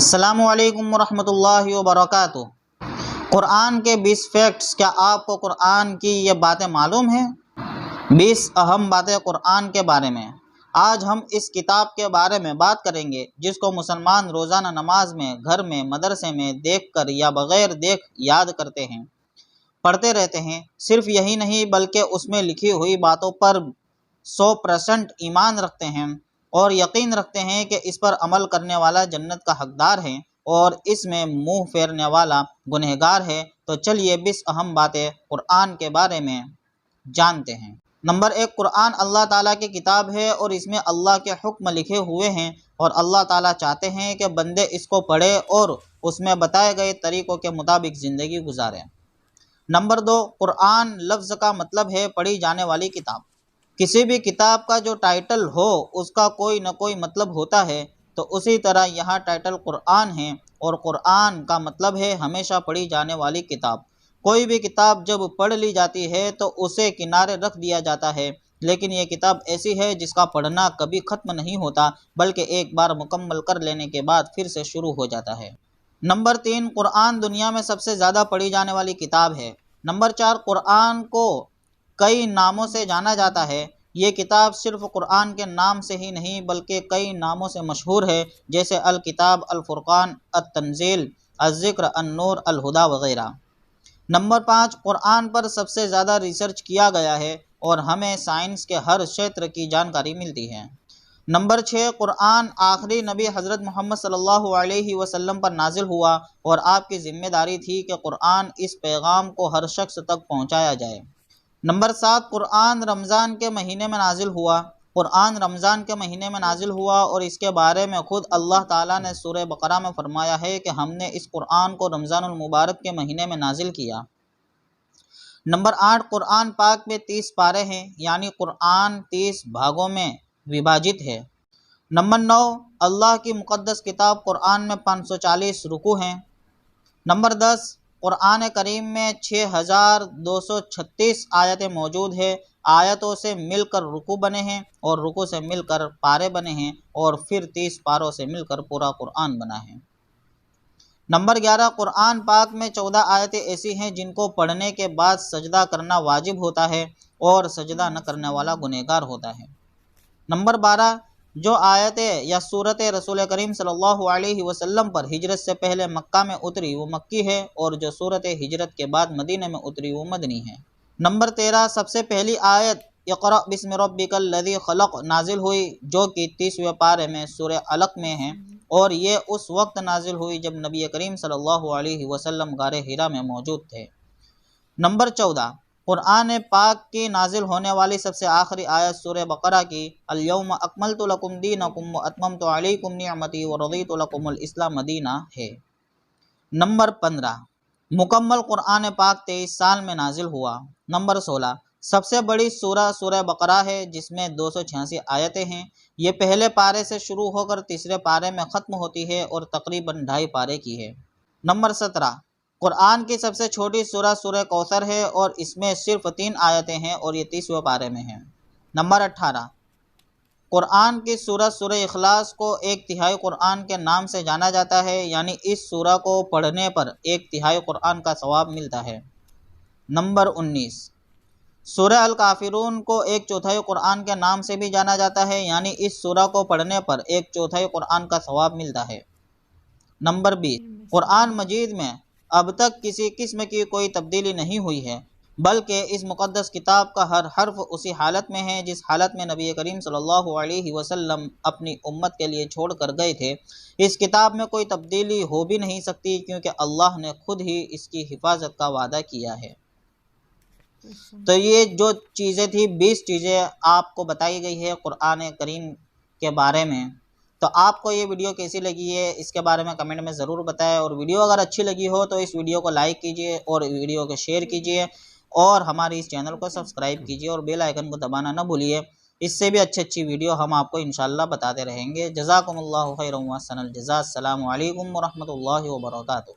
السلام علیکم ورحمۃ اللہ وبرکاتہ۔ قرآن کے 20 فیکٹس، کیا آپ کو قرآن کی یہ باتیں معلوم ہیں؟ 20 اہم باتیں قرآن کے بارے میں۔ آج ہم اس کتاب کے بارے میں بات کریں گے جس کو مسلمان روزانہ نماز میں، گھر میں، مدرسے میں دیکھ کر یا بغیر دیکھ یاد کرتے ہیں، پڑھتے رہتے ہیں۔ صرف یہی نہیں بلکہ اس میں لکھی ہوئی باتوں پر 100% ایمان رکھتے ہیں اور یقین رکھتے ہیں کہ اس پر عمل کرنے والا جنت کا حقدار ہے اور اس میں منہ پھیرنے والا گنہگار ہے۔ تو چلیے 20 اہم باتیں قرآن کے بارے میں جانتے ہیں۔ نمبر 1، قرآن اللہ تعالیٰ کی کتاب ہے اور اس میں اللہ کے حکم لکھے ہوئے ہیں اور اللہ تعالیٰ چاہتے ہیں کہ بندے اس کو پڑھے اور اس میں بتائے گئے طریقوں کے مطابق زندگی گزاریں۔ نمبر 2، قرآن لفظ کا مطلب ہے پڑھی جانے والی کتاب۔ کسی بھی کتاب کا جو ٹائٹل ہو اس کا کوئی نہ کوئی مطلب ہوتا ہے، تو اسی طرح یہاں ٹائٹل قرآن ہے اور قرآن کا مطلب ہے ہمیشہ پڑھی جانے والی کتاب۔ کوئی بھی کتاب جب پڑھ لی جاتی ہے تو اسے کنارے رکھ دیا جاتا ہے، لیکن یہ کتاب ایسی ہے جس کا پڑھنا کبھی ختم نہیں ہوتا بلکہ ایک بار مکمل کر لینے کے بعد پھر سے شروع ہو جاتا ہے۔ نمبر 3، قرآن دنیا میں سب سے زیادہ پڑھی جانے والی کتاب ہے۔ نمبر 4، قرآن کو کئی ناموں سے جانا جاتا ہے۔ یہ کتاب صرف قرآن کے نام سے ہی نہیں بلکہ کئی ناموں سے مشہور ہے، جیسے الکتاب، الفرقان، التنزیل، الذکر، النور، الہدیٰ وغیرہ۔ نمبر 5، قرآن پر سب سے زیادہ ریسرچ کیا گیا ہے اور ہمیں سائنس کے ہر شعبے کی جانکاری ملتی ہے۔ نمبر 6، قرآن آخری نبی حضرت محمد صلی اللہ علیہ وسلم پر نازل ہوا اور آپ کی ذمہ داری تھی کہ قرآن اس پیغام کو ہر شخص تک پہنچایا جائے۔ نمبر 7، قرآن رمضان کے مہینے میں نازل ہوا۔ قرآن رمضان کے مہینے میں نازل ہوا اور اس کے بارے میں خود اللہ تعالیٰ نے سورہ بقرہ میں فرمایا ہے کہ ہم نے اس قرآن کو رمضان المبارک کے مہینے میں نازل کیا۔ نمبر 8، قرآن پاک میں 30 پارے ہیں، یعنی قرآن 30 بھاگوں میں وبھاجت ہے۔ نمبر 9، اللہ کی مقدس کتاب قرآن میں 540 رکوع ہیں۔ نمبر 10، قرآن کریم میں 6236 آیتیں موجود ہیں۔ آیتوں سے مل کر رکوع بنے ہیں اور رکوع سے مل کر پارے بنے ہیں اور پھر 30 پاروں سے مل کر پورا قرآن بنا ہے۔ نمبر 11، قرآن پاک میں 14 آیتیں ایسی ہیں جن کو پڑھنے کے بعد سجدہ کرنا واجب ہوتا ہے اور سجدہ نہ کرنے والا گنہگار ہوتا ہے۔ نمبر 12، جو آیتیں یا صورتیں رسول کریم صلی اللہ علیہ وسلم پر ہجرت سے پہلے مکہ میں اتری وہ مکی ہے اور جو صورتیں ہجرت کے بعد مدینہ میں اتری وہ مدنی ہے۔ نمبر 13، سب سے پہلی آیت اقرأ بسم ربک الذی خلق نازل ہوئی جو کہ 30ویں پارے میں سورہ علق میں ہے اور یہ اس وقت نازل ہوئی جب نبی کریم صلی اللہ علیہ وسلم غار حرا میں موجود تھے۔ نمبر 14، قرآن پاک کی نازل ہونے والی سب سے آخری آیت سورہ بقرہ کی الیوم اکملت لکم دینکم واتممت علیکم نعمتی ورضیت لکم الاسلام دینہ ہے۔ نمبر 15، مکمل قرآن پاک 23 سال میں نازل ہوا۔ نمبر 16، سب سے بڑی سورہ بقرہ ہے جس میں 286 آیتیں ہیں۔ یہ پہلے پارے سے شروع ہو کر تیسرے پارے میں ختم ہوتی ہے اور تقریباً 2.5 پارے کی ہے۔ نمبر 17، قرآن کی سب سے چھوٹی سورہ کوثر ہے اور اس میں صرف 3 آیتیں ہیں اور یہ 30ویں پارے میں ہیں۔ نمبر 18، قرآن کی سورہ اخلاص کو 1/3 قرآن کے نام سے جانا جاتا ہے، یعنی اس سورہ کو پڑھنے پر 1/3 قرآن کا ثواب ملتا ہے۔ نمبر 19، سورہ الکافرون کو 1/4 قرآن کے نام سے بھی جانا جاتا ہے، یعنی اس سورہ کو پڑھنے پر 1/4 قرآن کا ثواب ملتا ہے۔ نمبر 20، قرآن مجید میں اب تک کسی قسم کی کوئی تبدیلی نہیں ہوئی ہے بلکہ اس مقدس کتاب کا ہر حرف اسی حالت میں ہے جس حالت میں نبی کریم صلی اللہ علیہ وسلم اپنی امت کے لیے چھوڑ کر گئے تھے۔ اس کتاب میں کوئی تبدیلی ہو بھی نہیں سکتی کیونکہ اللہ نے خود ہی اس کی حفاظت کا وعدہ کیا ہے۔ تو یہ جو چیزیں تھیں 20 چیزیں آپ کو بتائی گئی ہے قرآن کریم کے بارے میں۔ تو آپ کو یہ ویڈیو کیسی لگی ہے اس کے بارے میں کمنٹ میں ضرور بتائیں، اور ویڈیو اگر اچھی لگی ہو تو اس ویڈیو کو لائک کیجیے اور ویڈیو کو شیئر کیجیے اور ہمارے اس چینل کو سبسکرائب کیجیے اور بیل آئیکن کو دبانا نہ بھولیے۔ اس سے بھی اچھی ویڈیو ہم آپ کو انشاءاللہ بتاتے رہیں گے۔ جزاکم اللہ خیرا و احسن الجزاء۔ السلام علیکم ورحمۃ اللہ وبرکاتہ۔